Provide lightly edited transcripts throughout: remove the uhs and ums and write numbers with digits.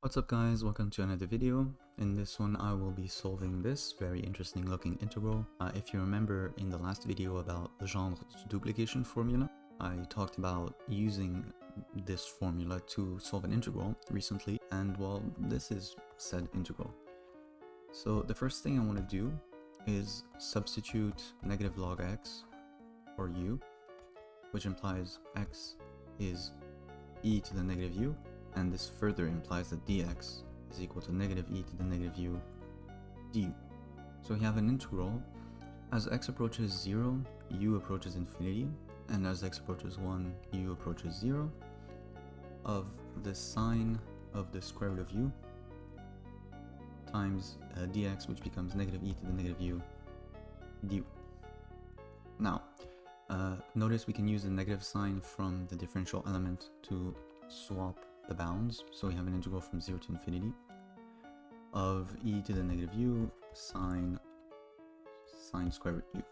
What's up guys, welcome to another video. In this one I will be solving this very interesting looking integral. If you remember in the last video about Legendre Duplication Formula, I talked about using this formula to solve an integral recently, and well, this is said integral. So the first thing I want to do is substitute negative log x for u, which implies x is e to the negative u, and this further implies that dx is equal to negative e to the negative u du. So we have an integral. As x approaches 0, u approaches infinity, and as x approaches 1, u approaches 0, of the sine of the square root of u times dx, which becomes negative e to the negative u du. Now, notice we can use the negative sign from the differential element to swap the bounds, so we have an integral from 0 to infinity of e to the negative u sine square root u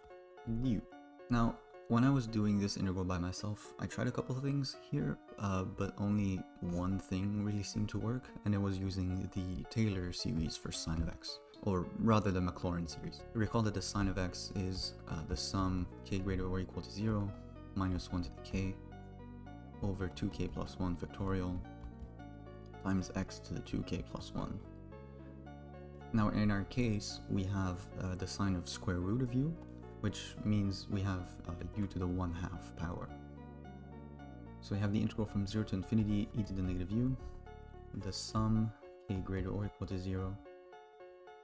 du. Now, when I was doing this integral by myself, I tried a couple of things here, but only one thing really seemed to work, and it was using the Taylor series for sine of x, or rather the Maclaurin series. Recall that the sine of x is the sum k greater or equal to 0 minus 1 to the k over 2k plus 1 factorial times x to the 2k plus 1. Now in our case, we have the sine of square root of u, which means we have u to the 1/2 power. So we have the integral from 0 to infinity e to the negative u, the sum k greater or equal to 0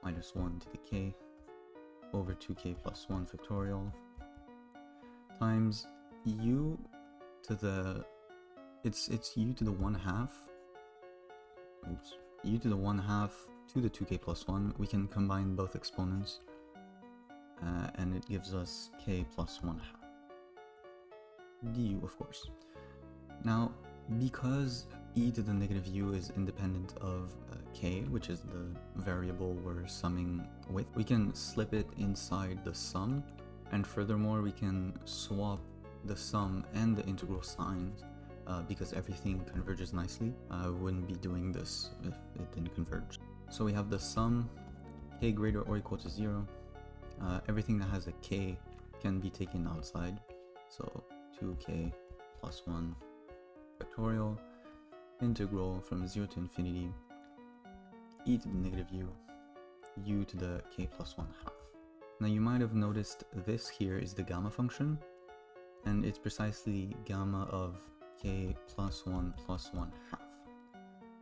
minus 1 to the k over 2k plus 1 factorial times u to the it's u to the 1/2. Oops. U to the 1/2 to the 2k plus 1. We can combine both exponents, and it gives us k plus 1/2 du, of course. Now, because e to the negative u is independent of k, which is the variable we're summing with, we can slip it inside the sum, and furthermore we can swap the sum and the integral signs. Because everything converges nicely. I wouldn't be doing this if it didn't converge. So we have the sum k greater or equal to 0. Everything that has a k can be taken outside. So 2k plus 1 factorial integral from 0 to infinity e to the negative u to the k plus 1/2. Now you might have noticed this here is the gamma function, and it's precisely gamma of k plus 1 plus 1/2,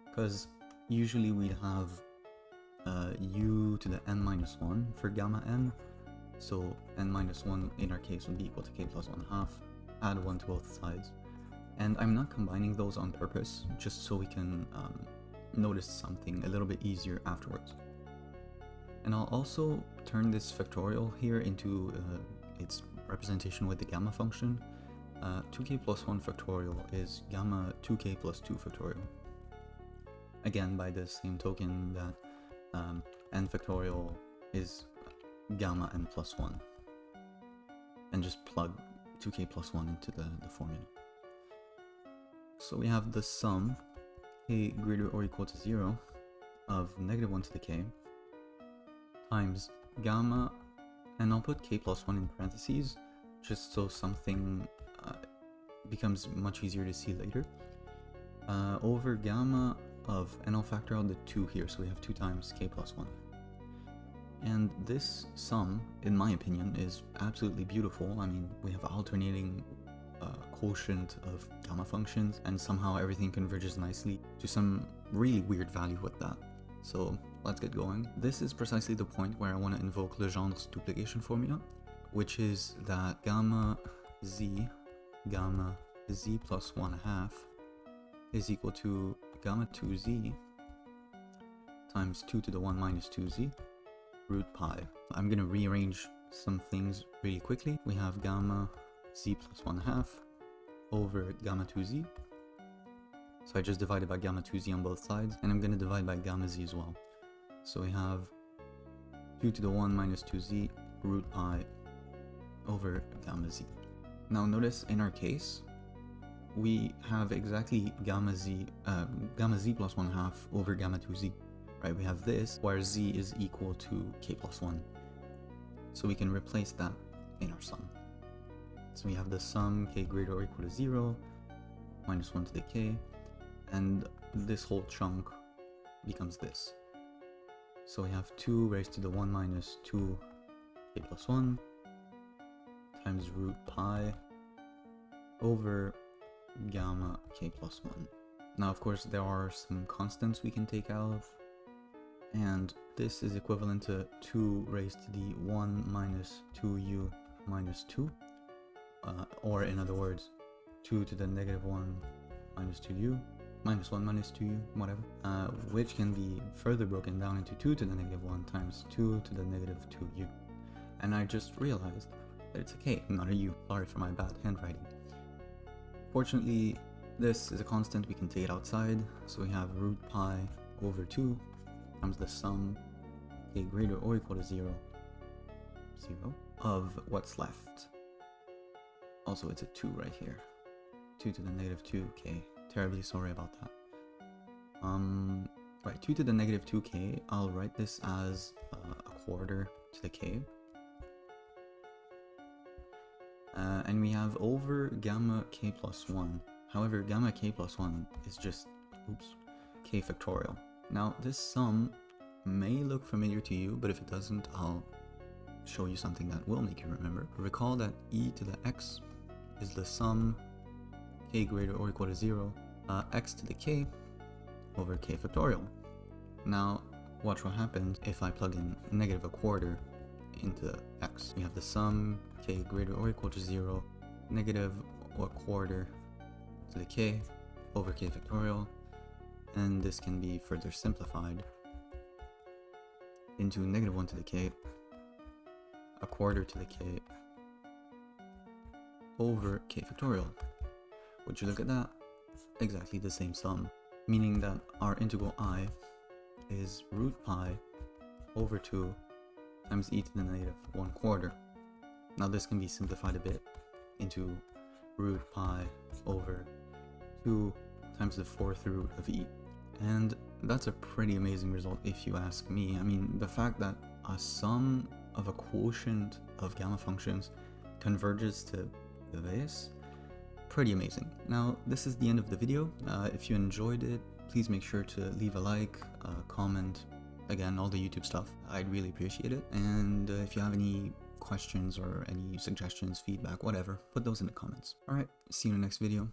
because usually we'd have u to the n minus 1 for gamma n, so n minus 1 in our case would be equal to k plus 1/2, add 1 to both sides, and I'm not combining those on purpose, just so we can notice something a little bit easier afterwards. And I'll also turn this factorial here into its representation with the gamma function. 2k plus 1 factorial is gamma 2k plus 2 factorial. Again, by the same token that n factorial is gamma n plus 1. And just plug 2k plus 1 into the formula. So we have the sum k greater or equal to 0 of negative 1 to the k times gamma, and I'll put k plus 1 in parentheses just so something becomes much easier to see later, over gamma of, and I'll factor out the 2 here, so we have 2 times k plus 1. And this sum, in my opinion, is absolutely beautiful. I mean, we have alternating quotient of gamma functions, and somehow everything converges nicely to some really weird value with that. So let's get going. This is precisely the point where I want to invoke Legendre's duplication formula, which is that gamma z plus 1/2 is equal to gamma 2z times 2 to the 1 minus 2z root pi. I'm going to rearrange some things really quickly. We have gamma z plus 1/2 over gamma 2z. So I just divided by gamma 2z on both sides, and I'm going to divide by gamma z as well. So we have 2 to the 1 minus 2z root pi over gamma z. Now notice in our case, we have exactly gamma z plus 1/2 over gamma 2z, right? We have this where z is equal to k plus 1. So we can replace that in our sum. So we have the sum k greater or equal to 0 minus 1 to the k, and this whole chunk becomes this. So we have 2 raised to the 1 minus 2 k plus 1 times root pi over gamma k plus 1. Now of course there are some constants we can take out, and this is equivalent to 2 raised to the 1 minus 2u minus 2, or in other words 2 to the negative 1 minus 2u minus 1 minus 2u, whatever, which can be further broken down into 2 to the negative 1 times 2 to the negative 2u. And I just realized that it's a k, not a u. Sorry for my bad handwriting. Fortunately, this is a constant, we can take it outside, so we have root pi over 2 times the sum k greater or equal to 0 of what's left. Also, it's a 2 right here. 2 to the negative 2k. Terribly sorry about that. Right, 2 to the negative 2k, I'll write this as a quarter to the k. And we have over gamma k plus 1. However, gamma k plus 1 is just, k factorial. Now, this sum may look familiar to you, but if it doesn't, I'll show you something that will make you remember. Recall that e to the x is the sum k greater or equal to 0, x to the k over k factorial. Now, watch what happens if I plug in negative a quarter into x. We have the sum k greater or equal to 0, negative a quarter to the k over k factorial, and this can be further simplified into negative 1 to the k, a quarter to the k over k factorial. Would you look at that? Exactly the same sum, meaning that our integral I is root pi over 2 times e to the negative 1/4. Now this can be simplified a bit into root pi over 2 times the 4th root of e. And that's a pretty amazing result if you ask me. I mean, the fact that a sum of a quotient of gamma functions converges to this, pretty amazing. Now, this is the end of the video. If you enjoyed it, please make sure to leave a like, comment, again, all the YouTube stuff. I'd really appreciate it. And if you have any questions or any suggestions, feedback, whatever, put those in the comments. Alright, see you in the next video.